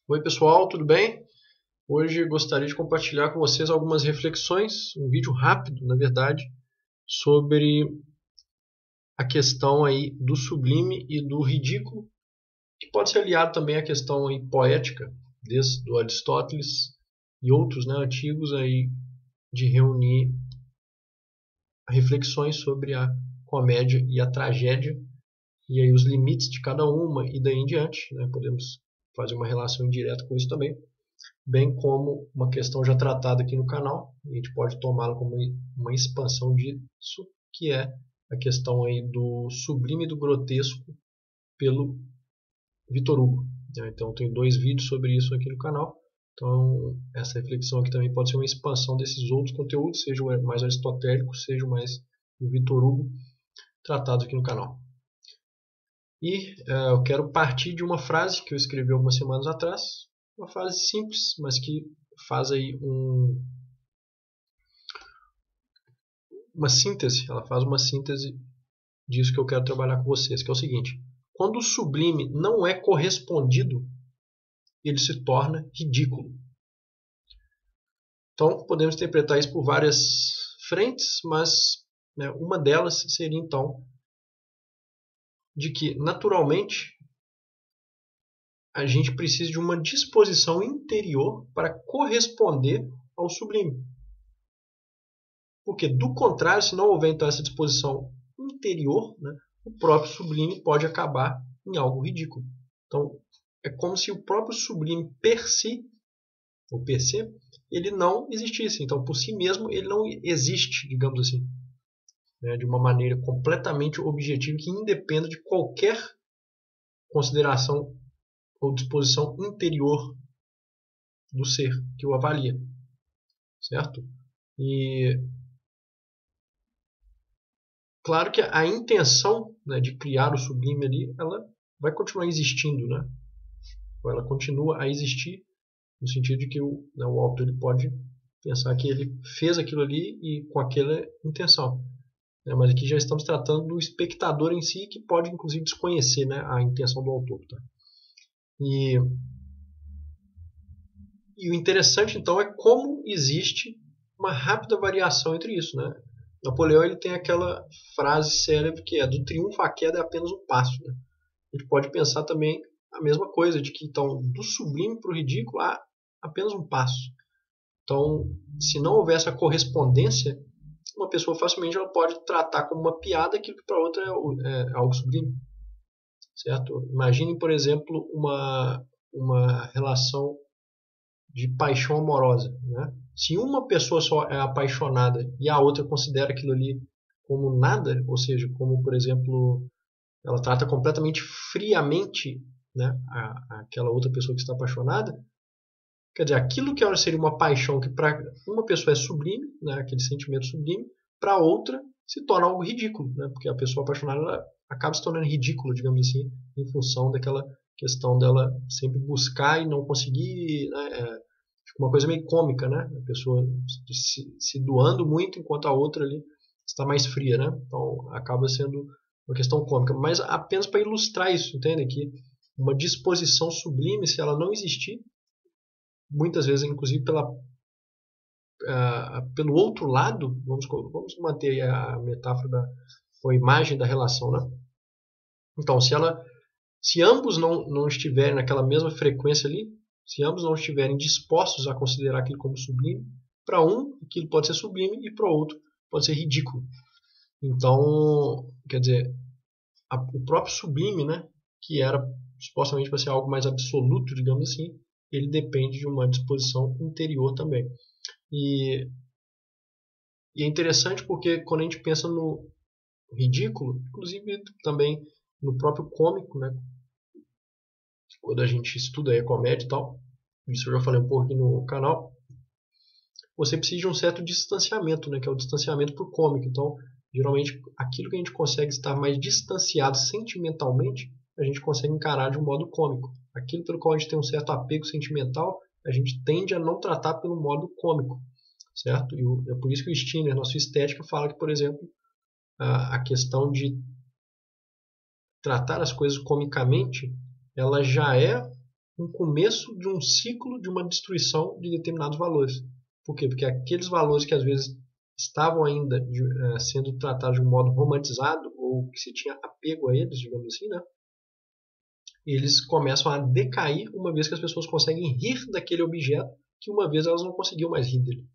Oi pessoal, tudo bem? Hoje gostaria de compartilhar com vocês algumas reflexões, um vídeo rápido, na verdade, sobre a questão aí do sublime e do ridículo, que pode ser aliado também à questão aí poética, desde do Aristóteles e outros, né, antigos aí, de reunir reflexões sobre a comédia e a tragédia, e aí os limites de cada uma e daí em diante, né, podemos fazer uma relação indireta com isso também, bem como uma questão já tratada aqui no canal, a gente pode tomá-la como uma expansão disso, que é a questão aí do sublime e do grotesco pelo Victor Hugo. Então tem dois vídeos sobre isso aqui no canal, então essa reflexão aqui também pode ser uma expansão desses outros conteúdos, seja o mais aristotélico, seja o mais do Victor Hugo, tratado aqui no canal. E eu quero partir de uma frase que eu escrevi algumas semanas atrás, uma frase simples, mas que faz aí uma síntese, ela faz uma síntese disso que eu quero trabalhar com vocês, que é o seguinte: quando o sublime não é correspondido, ele se torna ridículo. Então, podemos interpretar isso por várias frentes, mas né, uma delas seria então de que, naturalmente, a gente precisa de uma disposição interior para corresponder ao sublime. Porque, do contrário, se não houver então essa disposição interior, né, o próprio sublime pode acabar em algo ridículo. Então, é como se o próprio sublime per si, ou per se, ele não existisse. Então, por si mesmo, ele não existe, digamos assim, né, de uma maneira completamente objetiva que independa de qualquer consideração ou disposição interior do ser que o avalia, certo? E claro que a intenção, né, de criar o sublime ali, ela vai continuar existindo, né? Ou ela continua a existir no sentido de que o autor ele pode pensar que ele fez aquilo ali e com aquela intenção. Né? Mas aqui já estamos tratando do espectador em si, que pode inclusive desconhecer, né, a intenção do autor. Tá? E o interessante então é como existe uma rápida variação entre isso. Né? Napoleão ele tem aquela frase célebre que é: do triunfo à queda é apenas um passo. Né? A gente pode pensar também a mesma coisa, de que então do sublime para o ridículo há apenas um passo. Então, se não houver essa correspondência, uma pessoa facilmente ela pode tratar como uma piada aquilo que para outra é algo sublime, certo? Imaginem, por exemplo, uma relação de paixão amorosa, né? Se uma pessoa só é apaixonada e a outra considera aquilo ali como nada, ou seja, como, por exemplo, ela trata completamente friamente, né, aquela outra pessoa que está apaixonada, quer dizer, aquilo que seria uma paixão que para uma pessoa é sublime, né, aquele sentimento sublime, para outra se torna algo ridículo, né, porque a pessoa apaixonada ela acaba se tornando ridícula, digamos assim, em função daquela questão dela sempre buscar e não conseguir, né, uma coisa meio cômica, né, a pessoa se doando muito enquanto a outra ali está mais fria, né, então acaba sendo uma questão cômica, mas apenas para ilustrar isso, entende? Que uma disposição sublime, se ela não existir, muitas vezes, inclusive pelo outro lado, vamos manter a metáfora ou a imagem da relação, né? Então, se ambos não estiverem naquela mesma frequência ali, se ambos não estiverem dispostos a considerar aquilo como sublime, para um aquilo pode ser sublime e para o outro pode ser ridículo. Então, quer dizer, o próprio sublime, né, que era supostamente para ser algo mais absoluto, digamos assim, ele depende de uma disposição interior também. E é interessante porque quando a gente pensa no ridículo, inclusive também no próprio cômico, né? Quando a gente estuda a comédia e tal, isso eu já falei um pouco aqui no canal, você precisa de um certo distanciamento, né? Que é o distanciamento por cômico. Então, geralmente, aquilo que a gente consegue estar mais distanciado sentimentalmente, a gente consegue encarar de um modo cômico. Aquilo pelo qual a gente tem um certo apego sentimental, a gente tende a não tratar pelo modo cômico, certo? E é por isso que o Skinner, na sua estética, fala que, por exemplo, a questão de tratar as coisas comicamente, ela já é um começo de um ciclo de uma destruição de determinados valores. Por quê? Porque aqueles valores que às vezes estavam ainda sendo tratados de um modo romantizado, ou que se tinha apego a eles, digamos assim, né? Eles começam a decair uma vez que as pessoas conseguem rir daquele objeto que uma vez elas não conseguiam mais rir dele.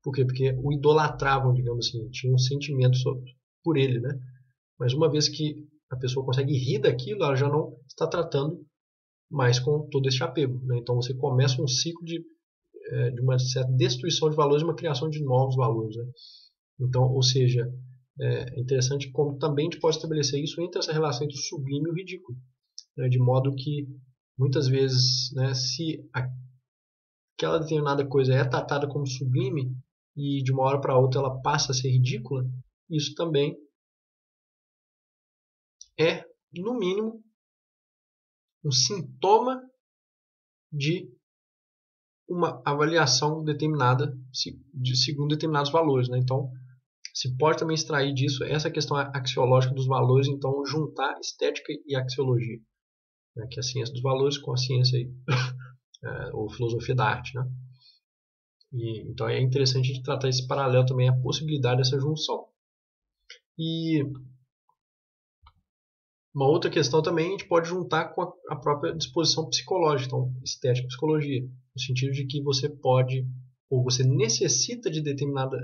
Por quê? Porque o idolatravam, digamos assim, tinham um sentimento por ele, né? Mas uma vez que a pessoa consegue rir daquilo, ela já não está tratando mais com todo esse apego, né? Então você começa um ciclo de uma certa destruição de valores e uma criação de novos valores, né? Então, ou seja, é interessante como também a gente pode estabelecer isso entre essa relação entre o sublime e o ridículo, né? De modo que muitas vezes, né, se aquela determinada coisa é tratada como sublime e de uma hora para outra ela passa a ser ridícula, isso também é, no mínimo, um sintoma de uma avaliação determinada segundo determinados valores, né? Então, se pode também extrair disso essa questão axiológica dos valores, então juntar estética e axiologia, né? Que é a ciência dos valores com a ciência ou filosofia da arte, né? Então é interessante a gente tratar esse paralelo também, a possibilidade dessa junção. E uma outra questão também a gente pode juntar com a própria disposição psicológica, então estética e psicologia, no sentido de que você pode, ou você necessita de determinada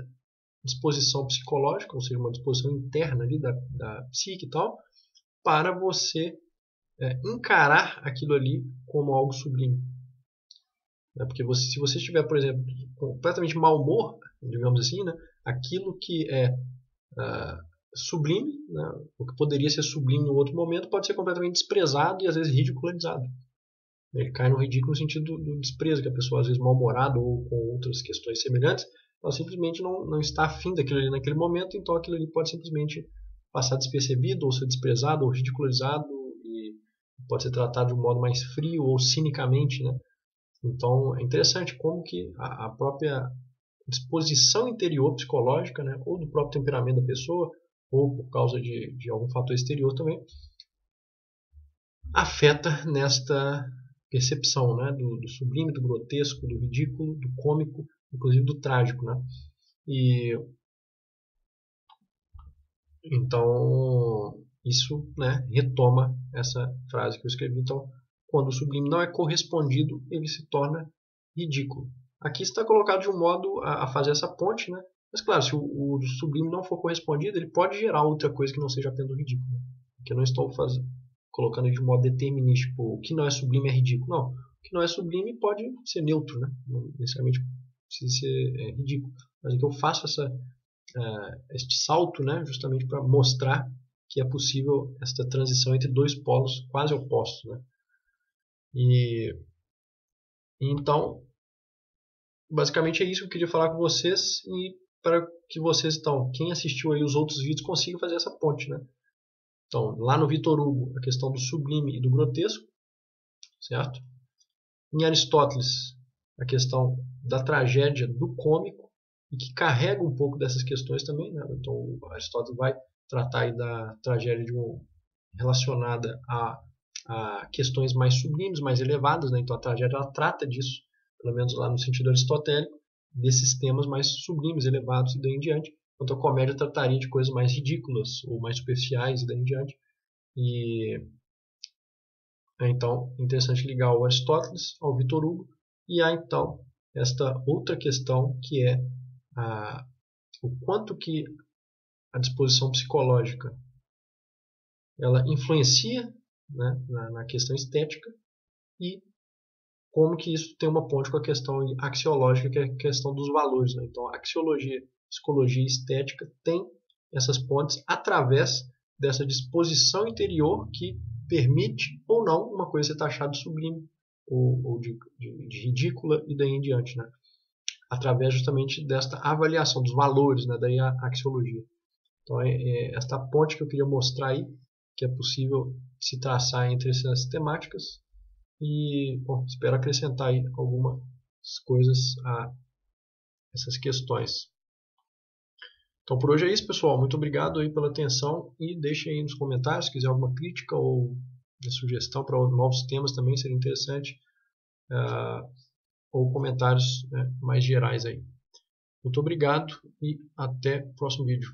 disposição psicológica, ou seja, uma disposição interna ali da psique e tal, para você encarar aquilo ali como algo sublime. Porque se você estiver, por exemplo, completamente mau humor, digamos assim, né, aquilo que é sublime, né, o que poderia ser sublime em outro momento, pode ser completamente desprezado e às vezes ridicularizado. Ele cai no ridículo no sentido do desprezo, que a pessoa, às vezes mal-humorada ou com outras questões semelhantes, ela simplesmente não está afim daquilo ali naquele momento, então aquilo ali pode simplesmente passar despercebido, ou ser desprezado, ou ridicularizado, e pode ser tratado de um modo mais frio ou cinicamente, né? Então é interessante como que a própria disposição interior psicológica, né, ou do próprio temperamento da pessoa, ou por causa de algum fator exterior também, afeta nesta percepção, né, do sublime, do grotesco, do ridículo, do cômico, inclusive do trágico, né? E então isso, né, retoma essa frase que eu escrevi. Então, quando o sublime não é correspondido, ele se torna ridículo. Aqui está colocado de um modo a fazer essa ponte, né? Mas claro, se o sublime não for correspondido, ele pode gerar outra coisa que não seja apenas o ridículo. Que eu não estou colocando de um modo determinístico. O que não é sublime é ridículo. Não. O que não é sublime pode ser neutro, né? Não necessariamente precisa ser ridículo. Mas é que eu faço este salto, né, justamente para mostrar que é possível esta transição entre dois polos quase opostos, né? Então, basicamente é isso que eu queria falar com vocês e para que vocês, então, quem assistiu aí os outros vídeos consiga fazer essa ponte, né? Então, lá no Victor Hugo, a questão do sublime e do grotesco, certo? Em Aristóteles, a questão da tragédia do cômico, e que carrega um pouco dessas questões também, né? Então, Aristóteles vai tratar aí da tragédia relacionada a questões mais sublimes, mais elevadas, né? Então, a tragédia ela trata disso, pelo menos lá no sentido aristotélico, desses temas mais sublimes, elevados e daí em diante, enquanto a comédia trataria de coisas mais ridículas ou mais superficiais e daí em diante. E então, interessante ligar o Aristóteles ao Victor Hugo. E há então esta outra questão que é o quanto que a disposição psicológica ela influencia, né, na questão estética e como que isso tem uma ponte com a questão axiológica, que é a questão dos valores, né? Então, axiologia, psicologia e estética têm essas pontes através dessa disposição interior que permite ou não uma coisa ser taxada de sublime ou de ridícula e daí em diante, né? Através justamente desta avaliação dos valores, né? Daí a axiologia. Então é esta ponte que eu queria mostrar aí, que é possível se traçar entre essas temáticas e, bom, espero acrescentar aí algumas coisas a essas questões. Então por hoje é isso, pessoal. Muito obrigado aí pela atenção e deixem aí nos comentários se quiser alguma crítica ou sugestão para novos temas também seria interessante, ou comentários, né, mais gerais aí. Muito obrigado e até o próximo vídeo.